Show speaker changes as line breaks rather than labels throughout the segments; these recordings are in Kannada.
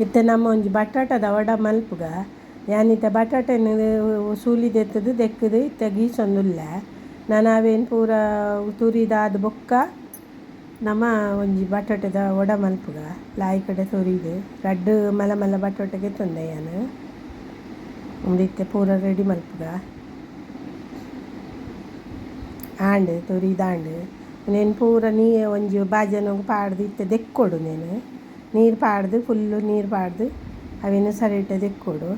ಇತ್ತೆ ನಮ್ಮ ಒಂಜಿ ಬಟಾಟದ ವಡ ಮಲ್ಪುಗ ಯಾನಿತ್ತೆ ಬಟಾಟೆನ್ ಸೂಲಿದೆತ್ತದು ದೆಕ್ಕುದು ಇತ್ತೆ ಗೀಸೊಂದುಲ್ಲೆ ನಾನು ಅವೇನು ಪೂರ ತುರಿದಾದ ಬೊಕ್ಕ ನಮ್ಮ ಒಂಜಿ ಬಟಾಟೆದ ವಡ ಮಲ್ಪುಗ ಲಾಯಿ ಕಡೆ ತುರಿದು ರಡ್ಡು ಮಲ್ಲ ಮಲ್ಲ ಬಟಾಟೆಗೆ ತಂದೆ ನಾನು ಒಂದಿತ್ತೆ ಪೂರ ರೆಡಿ ಮಲ್ಪುಗ ಆಂಡ್ ತುರಿದಾಂಡ್ నేను ಪೂರ ಒಂಜಿ ಬಾಜನೋಗ ಪಾಡ್ದು ಇತ್ತೆ ದೆಕ್ಕೊಡು నేను ನೀರು ಪಾಡ್ದು ಫುಲ್ಲು ನೀರು ಪಾಡ್ದು ಅವೇನು ಸರಿಟ ದೆಕ್ಕೊಡು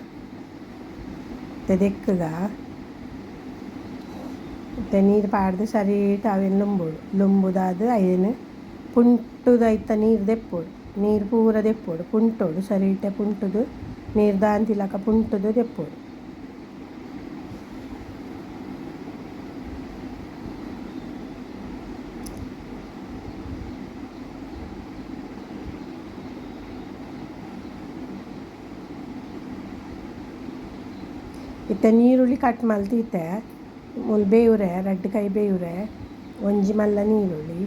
ಇತ್ತೆ ದೆಕ್ಕಗ ಇತ್ತೆ ನೀರು ಪಾಡ್ದು ಸರಿಟ ಅವೇನು ಲುಂಬುದಾದ ಅವೇನು ಪುಂಟುದ ಇತ್ತ ನೀರು ದೆಪ್ಪೋಡು ನೀರು ಪೂರ ದೆಪ್ಪೋಡು ಪುಂಟೋಡು ಸರಿಟ ಪುಂಟುದು ನೀರು ದಾಂತಿಲಕ ಪುಂಟುದು ದೆಪ್ಪೋಡು ಇತ್ತೆ ನೀರುಳ್ಳಿ ಕಟ್ ಮಲ್ತು ಇತ್ತೆ ಮುಲ್ ಬೇವ್ರೆ ರಡ್ಡು ಕೈ ಬೇವ್ರೆ ಒಂಜಿ ಮಲ್ಲ ನೀರುಳ್ಳಿ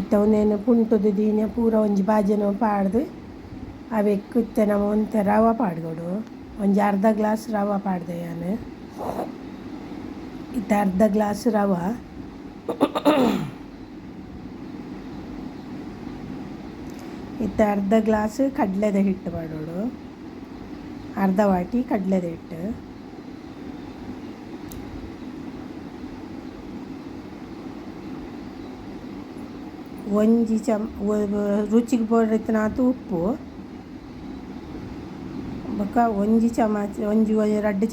ಇತ್ತೆ ಒಂದೇನು ಪುಂಟುದು ದೀನ ಪೂರ ಒಂಜಿ ಬಾಜೆನೋ ಪಾಡ್ದು ಅವೆಕ್ಕು ಇತ್ತೆ ನಮ್ಮ ಒಂತೆ ರವೆ ಪಾಡ್ಕೊಡು ಒಂಜಿ ಅರ್ಧ ಗ್ಲಾಸ್ ರವೆ ಪಾಡ್ದೆ ನಾನು ಇತ್ತೆ ಅರ್ಧ ಗ್ಲಾಸ್ ರವೆ ಇತ್ತೆ ಅರ್ಧ ಗ್ಲಾಸ್ ಕಡಲೆದ ಹಿಟ್ಟು ಮಾಡೋಡು ಅರ್ಧ ವಾಟಿ ಕಡಲೆದ ಹಿಟ್ಟು ಒಂಜಿ ರುಚಿಗೆ ಬೋಡಿತ್ತನಾತು ಉಪ್ಪು ಬೊಕ್ಕ ಒಂಜಿ ಚಮಚ ಒಂಜಿ ರಡ್ಡು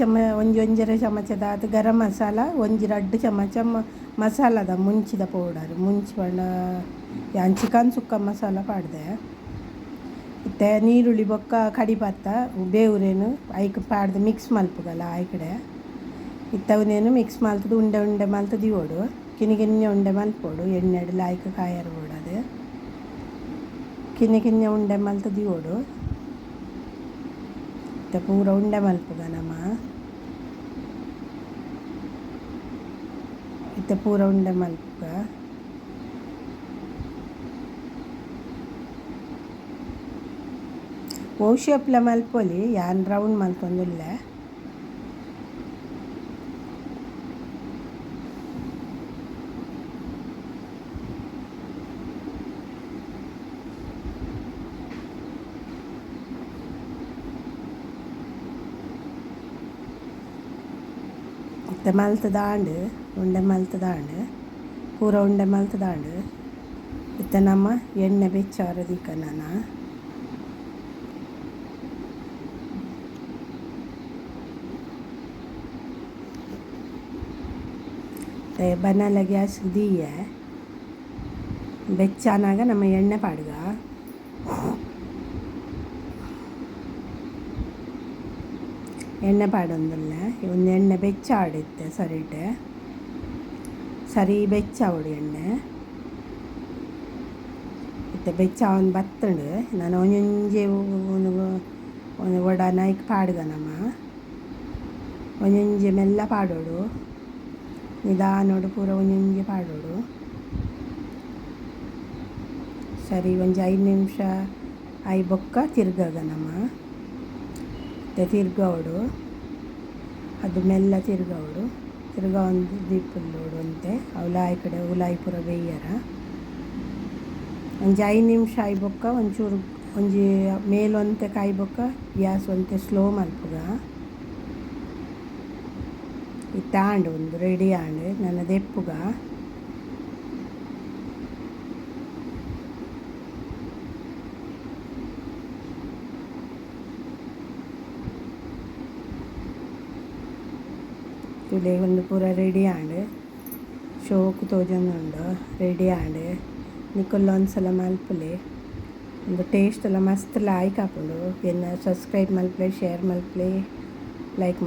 ಒಂಜರೆ ಚಮಚದಾತು ಗರಂ ಮಸಾಲ ಒಂಜಿ ರಡ್ಡು ಚಮಚ ಮಸಾಲದ ಮುಂಚಿದ ಪೌಡರ್ ಮುಂಚಿ ಪಂಡ ಯಾನ್ ಚಿಕನ್ ಸುಕ್ಕ ಮಸಾಲ ಪಾಡ್ದೆ ಇತ್ತೆ ನೀರುಳ್ಳಿ ಬೊಕ್ಕ ಕಡಿಪತ್ತ ಬೇವ್ರೇನು ಐಕ್ ಪಾಡ್ದು ಮಿಕ್ಸ್ ಮಲ್ಪುಗಲ್ಲ ಆಯ್ಕಡೆ ಇತ್ತವನೇನು ಮಿಕ್ಸ್ ಮಲ್ತದು ಉಂಡೆ ಉಂಡೆ ಮಲ್ತು ದಿವೋಡು ಕಿನ್ನೆ ಉಂಡೆ ಮಲ್ಪೋಡು ಎಣ್ಣೆಡು ಲಾಯ್ಕ ಕಾಯರ್ಬೋಡು ಅದು ಕಿನ್ನೆ ಉಂಡೆ ಮಲ್ತು ದಿವೋಡು ಇತ್ತೆ ಪೂರ ಉಂಡೆ ಮಲ್ಪುಗ ನಮ್ಮ ಇತ್ತೆ ಪೂರ ಉಂಡೆ ಮಲ್ಪುಗ ಓ ಶೇಪ್ಲ ಮಲ್ಪೊಲಿ ಯಾನ್ ರೌಂಡ್ ಮಲ್ತೊಂದುಲ್ಲೆ ಇತ್ತೆ ಮಲ್ತದಾಂಡ್ ಉಂಡೆ ಮಲ್ತದಾಂಡ್ ಪೂರ ಉಂಡೆ ಮಲ್ತದಾಂಡ್ ಇತ್ತೆ ನಮ್ಮ ಎಣ್ಣೆ ಬೆಚ್ಚವರದಿಕ್ಕ ನಾನು ಬನ್ನಲ ಗ್ಯಾಸ್ ದೀಯ ಬೆಚ್ಚಾನಾಗ ನಮ್ಮ ಎಣ್ಣೆ ಪಾಡ್ಗ ಎಣ್ಣೆ ಪಾಡೊಂದುಲ್ಲ ಒಂದು ಎಣ್ಣೆ ಬೆಚ್ಚ ಆಡಿತ್ತೆ ಸರಿಟೆ ಸರಿ ಬೆಚ್ಚ ಆವಡು ಎಣ್ಣೆ ಇತ್ತೆ ಬೆಚ್ಚ ಒಂದು ಬತ್ತಂಡು ನಾನು ಒಂಜೊಂಜಿ ಒಂದು ವಡ ನಾಯ್ಕ್ ಪಾಡ್ಗ ನಮ್ಮ ಒಂಜೊಂಜಿ ಮೆಲ್ಲ ಪಾಡೋಡು ನಿಧಾನೋಡು ಪೂರ ಒಂಜೊಂಜಿ ಪಾಡೋಡು ಸರಿ ಒಂಜಿ 5 ನಿಮಿಷ ಆಯ್ ಬೊಕ್ಕ ತಿರ್ಗಗ ನಮ್ಮ ಮತ್ತೆ ತಿರ್ಗವಡು ಅದು ಮೆಲ್ಲ ತಿರ್ಗವಡು ಒಂದು ದೀಪಲ್ಲೋಡು ಅಂತೆ ಅವಲಾಯಿ ಕಡೆ ಉಲಾಯಿ ಪೂರ ಬೇಯ್ಯರ ಒಂಜಿ 5 ನಿಮಿಷ ಆಯ್ ಬೊಕ್ಕ ಒಂಚೂರು ಒಂಜಿ ಮೇಲೊಂತೆ ಕಾಯಿ ಬೊಕ್ಕ ಗ್ಯಾಸ್ ಒಂತೆ ಸ್ಲೋ ಮಲ್ಪುಗ ಇತ್ತೆ ಆಂಡ್ ಒಂದು ರೆಡಿ ಆಂಡ್ ನನ್ನ ದೆಪ್ಪುಗ ತುಲೆ ಒಂದು ಪೂರ ರೆಡಿ ಆಂಡ್ ಶೋಕು ತೋಜೊಂದುಂಡು ರೆಡಿ ಆಂಡ್ ನಿಕುಲ್ಲ ಒಂದ್ಸಲ ಮಲ್ಪುಲೆ ಒಂದು ಟೇಸ್ಟ್ ಎಲ್ಲ ಮಸ್ತ್ ಲಾಯ್ಕ್ ಹಾಕೊಂಡು ಎನ್ನ ಸಬ್ಸ್ಕ್ರೈಬ್ ಮಲ್ಪಲೆ ಶೇರ್ ಮಲ್ಪಲೆ ಲೈಕ್